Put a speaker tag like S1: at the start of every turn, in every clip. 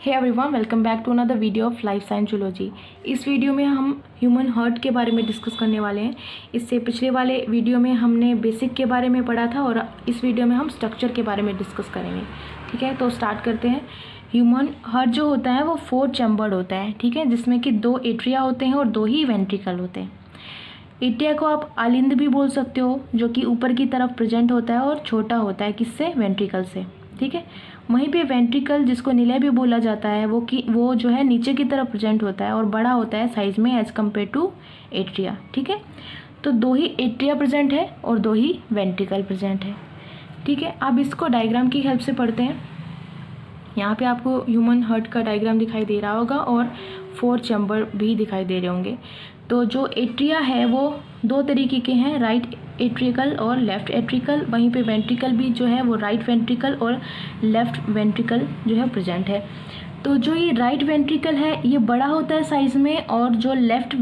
S1: Hey everyone, welcome back to another video of life science zoology. इस video में हम human heart के बारे में डिस्कस करने वाले हैं। इससे पिछले वाले वीडियो में हमने बेसिक के बारे में पढ़ा था और इस वीडियो में हम स्ट्रक्चर के बारे में डिस्कस करेंगे। ठीक है, तो स्टार्ट करते हैं। ह्यूमन हार्ट जो होता है वो 4 चैम्बर्ड होता है। ठीक है, जिसमें कि 2 एट्रिया होते हैं और 2 ही वेंट्रिकल होते हैं। एट्रिया को आप आलिंद भी बोल सकते हो, जो कि ऊपर की तरफ प्रेजेंट होता है और छोटा होता है किससे, वेंट्रिकल से। ठीक है, वहीं पे वेंट्रिकल जिसको निलय भी बोला जाता है वो जो है नीचे की तरफ प्रेजेंट होता है और बड़ा होता है साइज में एज कम्पेयर टू एट्रिया। ठीक है, तो 2 ही एट्रिया प्रेजेंट है और 2 ही वेंट्रिकल प्रेजेंट है। ठीक है, अब इसको डायग्राम की हेल्प से पढ़ते हैं। यहाँ पे आपको ह्यूमन हार्ट का डायग्राम दिखाई दे रहा होगा और 4 चैम्बर भी दिखाई दे रहे होंगे। तो जो एट्रिया है वो 2 तरीके के हैं, राइट एट्रिकल और लेफ्ट एट्रिकल। वहीं पे वेंट्रिकल भी जो है वो राइट वेंट्रिकल और लेफ्ट वेंट्रिकल जो है प्रेजेंट है। तो जो ये राइट वेंट्रिकल है ये बड़ा होता है साइज़ में और जो लेफ्ट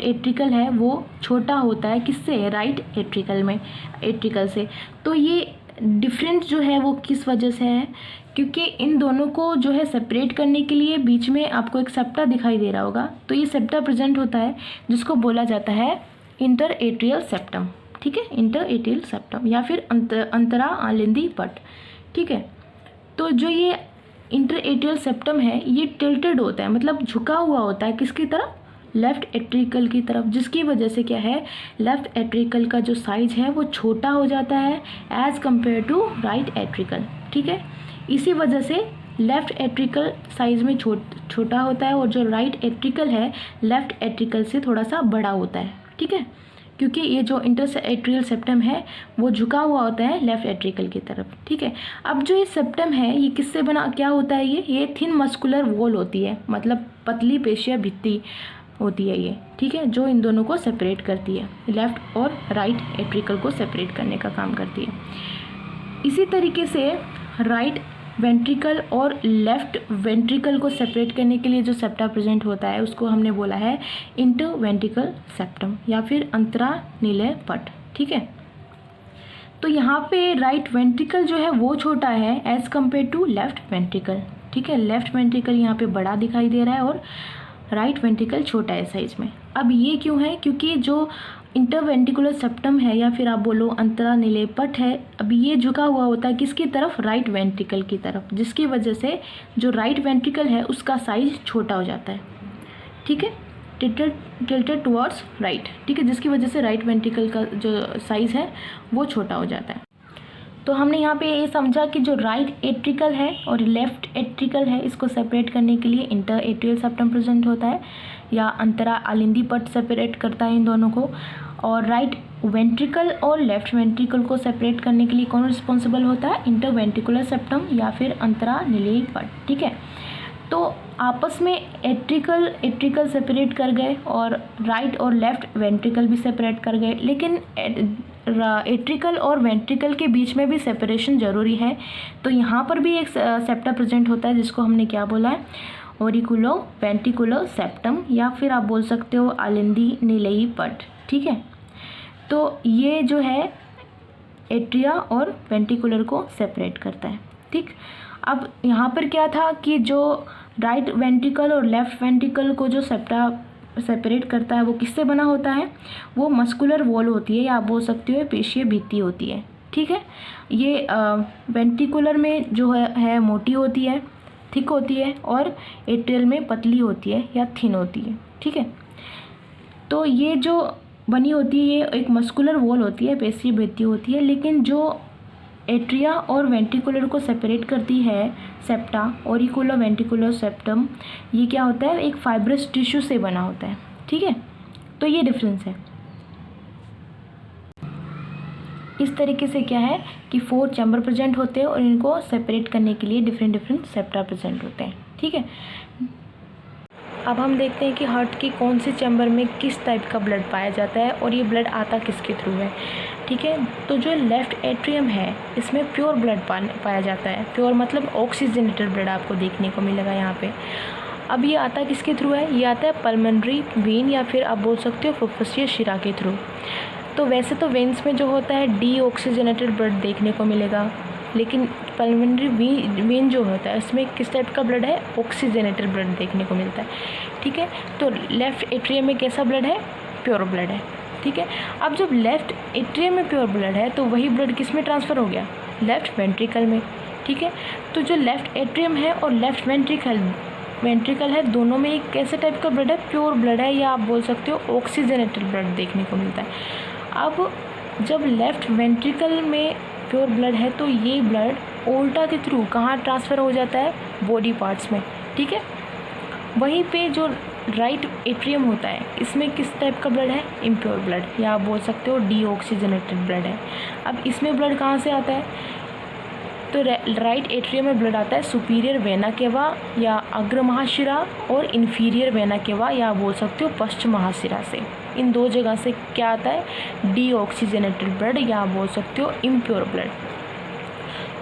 S1: एट्रिकल है वो छोटा होता है किससे, राइट एट्रिकल से। तो ये डिफरेंस जो है वो किस वजह से है, क्योंकि इन दोनों को जो है सेपरेट करने के लिए बीच में आपको एक सेप्टा दिखाई दे रहा होगा। तो ये सेप्टा प्रेजेंट होता है जिसको बोला जाता है इंटर एट्रियल सेप्टम। ठीक है, इंटर एट्रियल सेप्टम या फिर अंतरा आलिंदी पट। ठीक है, तो जो ये इंटर एट्रियल सेप्टम है ये टिल्टेड होता है, मतलब झुका हुआ होता है किसकी तरफ, लेफ्ट एट्रिकल की तरफ, जिसकी वजह से क्या है, लेफ्ट एट्रिकल का जो साइज है वो छोटा हो जाता है एज कम्पेयर टू राइट एट्रिकल। ठीक है, इसी वजह से लेफ्ट एट्रिकल साइज में छोटा होता है और जो राइट एट्रिकल है लेफ्ट एट्रिकल से थोड़ा सा बड़ा होता है। ठीक है, क्योंकि ये जो इंटर एट्रियल सेप्टम है वो झुका हुआ होता है लेफ्ट एट्रिकल की तरफ। ठीक है, अब जो ये सेप्टम है ये किससे बना, क्या होता है, ये थिन मस्कुलर वॉल होती है, मतलब पतली पेशिया भित्ति होती है ये। ठीक है, जो इन दोनों को सेपरेट करती है, लेफ्ट और राइट एट्रिकल को सेपरेट करने का काम करती है। इसी तरीके से राइट वेंट्रिकल और लेफ्ट वेंट्रिकल को सेपरेट करने के लिए जो सेप्टा प्रेजेंट होता है उसको हमने बोला है इंटर वेंट्रिकल सेप्टम या फिर अंतरा निलय पट। ठीक है, तो यहाँ पे राइट वेंट्रिकल जो है वो छोटा है as compared to left ventricle. ठीक है, लेफ्ट वेंट्रिकल यहाँ पे बड़ा दिखाई दे रहा है और राइट वेंट्रिकल छोटा है साइज में। अब ये क्यों है, क्योंकि जो इंटरवेंट्रिकुलर सेप्टम है या फिर आप बोलो अंतरा निलय पट है, अब ये झुका हुआ होता है किसकी तरफ, राइट वेंट्रिकल की तरफ, जिसकी वजह से जो राइट वेंट्रिकल है उसका साइज छोटा हो जाता है। ठीक है, टिल्टेड टुवर्ड्स राइट। ठीक है, जिसकी वजह से राइट वेंट्रिकल का जो साइज है वो छोटा हो जाता है। तो हमने यहाँ पे ये समझा कि जो राइट एट्रिकल है और लेफ्ट एट्रिकल है इसको सेपरेट करने के लिए इंटर एट्रियल सेप्टम प्रेजेंट होता है या अंतरा आलिंदी पट सेपरेट करता है इन दोनों को। और राइट वेंट्रिकल और लेफ्ट वेंट्रिकल को सेपरेट करने के लिए कौन रिस्पॉन्सिबल होता है, इंटर वेंट्रिकुलर सेप्टम या फिर अंतरा निलय पट। ठीक है, तो आपस में एट्रिकल सेपरेट कर गए और राइट और लेफ्ट वेंट्रिकल भी सेपरेट कर गए, लेकिन एट्रिकल और वेंट्रिकल के बीच में भी सेपरेशन ज़रूरी है। तो यहाँ पर भी एक सेप्टा प्रेजेंट होता है जिसको हमने क्या बोला है, ऑरिकुलो वेंट्रिकुलर सेप्टम या फिर आप बोल सकते हो आलिंदी निलयी पट। ठीक है, तो ये जो है एट्रिया और वेंट्रिकुलर को सेपरेट करता है। ठीक, अब यहाँ पर क्या था कि जो राइट वेंट्रिकल और लेफ्ट वेंट्रिकल को जो सेप्टा सेपरेट करता है वो किससे बना होता है, वो मस्कुलर वॉल होती है या आप बोल सकते हो पेशीय भित्ति होती है। ठीक है, ये वेंट्रिकुलर में जो है मोटी होती है, थिक होती है और एट्रियल में पतली होती है या थिन होती है। ठीक है, तो ये जो बनी होती है ये एक मस्कुलर वॉल होती है, पेशीय भित्ति होती है, लेकिन जो एट्रिया और वेंट्रिकुलर को सेपरेट करती है सेप्टा, ऑरिकुलो वेंट्रिकुलर सेप्टम, ये क्या होता है, एक फाइब्रस टिश्यू से बना होता है। ठीक है, तो ये डिफरेंस है। इस तरीके से क्या है कि 4 चैम्बर प्रेजेंट होते हैं और इनको सेपरेट करने के लिए डिफरेंट सेप्टा प्रेजेंट होते हैं। ठीक है, अब हम देखते हैं कि हार्ट की कौन से चैम्बर में किस टाइप का ब्लड पाया जाता है और ये ब्लड आता किसके थ्रू है। ठीक है, तो जो लेफ्ट एट्रियम है इसमें प्योर ब्लड पाया जाता है। प्योर मतलब ऑक्सीजनेटेड ब्लड आपको देखने को मिलेगा यहाँ पे। अब ये आता किसके थ्रू है, ये आता है पल्मोनरी वेन या फिर आप बोल सकते हो फुफ्फुसीय शिरा के थ्रू। तो वैसे तो वेन्स में जो होता है डीऑक्सीजनेटेड ब्लड देखने को मिलेगा, लेकिन पल्मोनरी वेन जो होता है उसमें किस टाइप का ब्लड है, ऑक्सीजनेटेड ब्लड देखने को मिलता है। ठीक है, तो लेफ्ट एट्रियम में कैसा ब्लड है, प्योर ब्लड है। ठीक है, अब जब लेफ्ट एट्रियम में प्योर ब्लड है तो वही ब्लड किस में ट्रांसफ़र हो गया, लेफ्ट वेंट्रिकल में। ठीक है, तो जो लेफ्ट एट्रियम है और लेफ्ट वेंट्रिकल है, दोनों में एक कैसे टाइप का ब्लड है, प्योर ब्लड है, या आप बोल सकते हो ऑक्सीजनेटेड ब्लड देखने को मिलता है। अब जब लेफ्ट वेंट्रिकल में प्योर ब्लड है तो ये ब्लड ओल्टा के थ्रू कहाँ ट्रांसफ़र हो जाता है, बॉडी पार्ट्स में। ठीक है, वहीं पे जो राइट एट्रियम होता है इसमें किस टाइप का ब्लड है, इम्प्योर ब्लड, या आप बोल सकते हो डीऑक्सीजनेटेड ब्लड है। अब इसमें ब्लड कहाँ से आता है, तो राइट एट्रियम में ब्लड आता है सुपीरियर वेना केवा या अग्र महाशिरा और इन्फीरियर वेना केवा, या आप बोल सकते हो पश्चिम महाशिरा से। इन दो जगह से क्या आता है, डीऑक्सीजनेटेड ब्लड, या आप बोल सकते हो इम्प्योर ब्लड।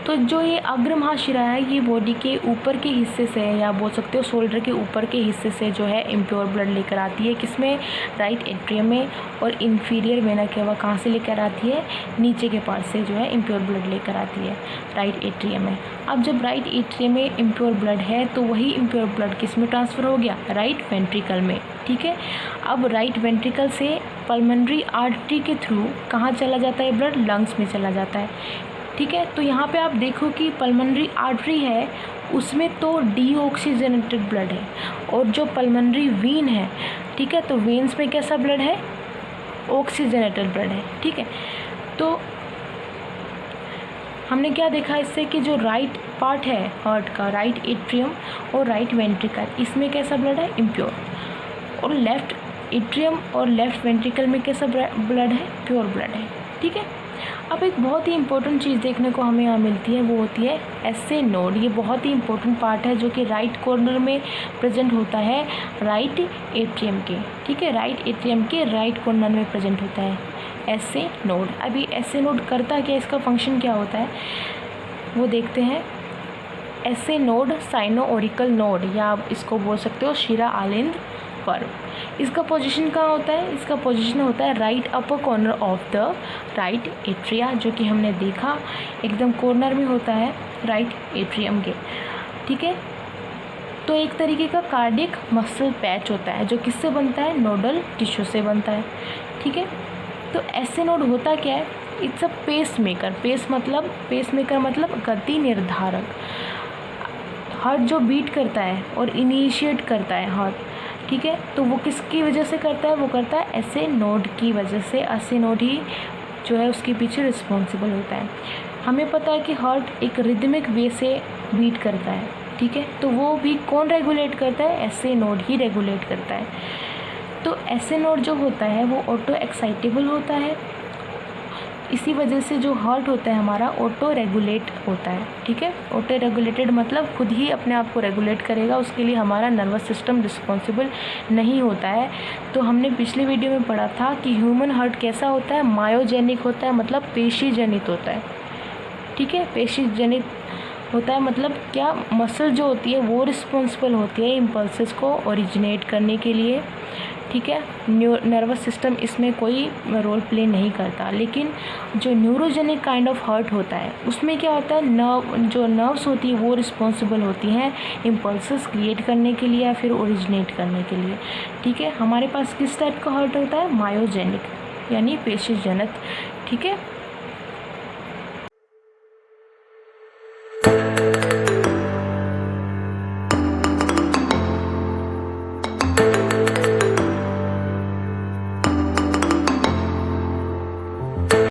S1: तो जो ये अग्र महाशिरा है ये बॉडी के ऊपर के हिस्से से, या बोल सकते हो शोल्डर के ऊपर के हिस्से से जो है इम्प्योर ब्लड लेकर आती है, किसमें, राइट एट्रियम में। और इन्फीरियर वेना केवा कहाँ से लेकर आती है, नीचे के पार्ट से जो है इम्प्योर ब्लड लेकर आती है राइट एट्रियम में। अब जब राइट एट्रियम में इम्प्योर ब्लड है तो वही इम्प्योर ब्लड किस में ट्रांसफ़र हो गया, राइट वेंट्रिकल में। ठीक है, अब राइट वेंट्रिकल से पल्मोनरी आर्टरी के थ्रू कहाँ चला जाता है ब्लड, लंग्स में चला जाता है। ठीक है, तो यहाँ पे आप देखो कि पल्मोनरी आर्टरी है उसमें तो डीऑक्सीजनेटेड ब्लड है, और जो पल्मोनरी वीन है, ठीक है, तो वेन्स में कैसा ब्लड है, ऑक्सीजनेटेड ब्लड है। ठीक है, तो हमने क्या देखा इससे कि जो राइट पार्ट है हार्ट का, राइट एट्रियम और राइट वेंट्रिकल, इसमें कैसा ब्लड है, इम्प्योर, और लेफ्ट एट्रियम और लेफ्ट वेंट्रिकल में कैसा ब्लड है, प्योर ब्लड है। ठीक है, अब एक बहुत ही इंपॉर्टेंट चीज़ देखने को हमें यहाँ मिलती है, वो होती है एसए नोड। ये बहुत ही इंपॉर्टेंट पार्ट है जो कि राइट कॉर्नर में प्रेजेंट होता है राइट एट्रियम के। ठीक है, राइट एट्रियम के राइट कॉर्नर में प्रेजेंट होता है एसए नोड। अभी एसए नोड करता क्या, इसका फंक्शन क्या होता है वो देखते हैं। SA node sino auricular node, या आप इसको बोल सकते हो शिरा आलिंद पर। इसका पोजीशन कहाँ होता है, इसका पोजीशन होता है right upper corner of the right atria, जो कि हमने देखा एकदम कॉर्नर में होता है राइट एट्रियम के। ठीक है, तो एक तरीके का कार्डियक मसल पैच होता है जो किससे बनता है, नोडल टिश्यू से बनता है। ठीक है, तो ऐसे नोड होता क्या है, it's a pacemaker. Pacemaker मतलब गति निर्धारक। हार्ट जो बीट करता है और इनिशिएट करता है हार्ट, ठीक है, तो वो किसकी वजह से करता है, वो करता है एसए नोड की वजह से। एसए नोड ही जो है उसके पीछे रिस्पॉन्सिबल होता है। हमें पता है कि हार्ट एक रिदमिक वे से बीट करता है। ठीक है, तो वो भी कौन रेगुलेट करता है, एसए नोड ही रेगुलेट करता है। तो एसए नोड जो होता है वो ऑटो एक्साइटेबल होता है, इसी वजह से जो हार्ट होता है हमारा ऑटो रेगुलेट होता है। ठीक है, ऑटो रेगुलेटेड मतलब खुद ही अपने आप को रेगुलेट करेगा, उसके लिए हमारा नर्वस सिस्टम रिस्पॉन्सिबल नहीं होता है। तो हमने पिछले वीडियो में पढ़ा था कि ह्यूमन हार्ट कैसा होता है, मायोजेनिक होता है, मतलब पेशी जनित होता है। ठीक है, पेशी जनित होता है मतलब क्या, मसल जो होती है वो रिस्पॉन्सिबल होती है इम्पल्सेस को ओरिजिनेट करने के लिए। ठीक है, नर्वस सिस्टम इसमें कोई रोल प्ले नहीं करता। लेकिन जो न्यूरोजेनिक काइंड ऑफ हार्ट होता है उसमें क्या होता है, नर्व्स होती है वो रिस्पॉन्सिबल होती हैं इम्पल्सेस क्रिएट करने के लिए या फिर ओरिजिनेट करने के लिए। ठीक है, हमारे पास किस टाइप का हार्ट होता है, मायोजेनिक यानी पेशी जनित। ठीक है,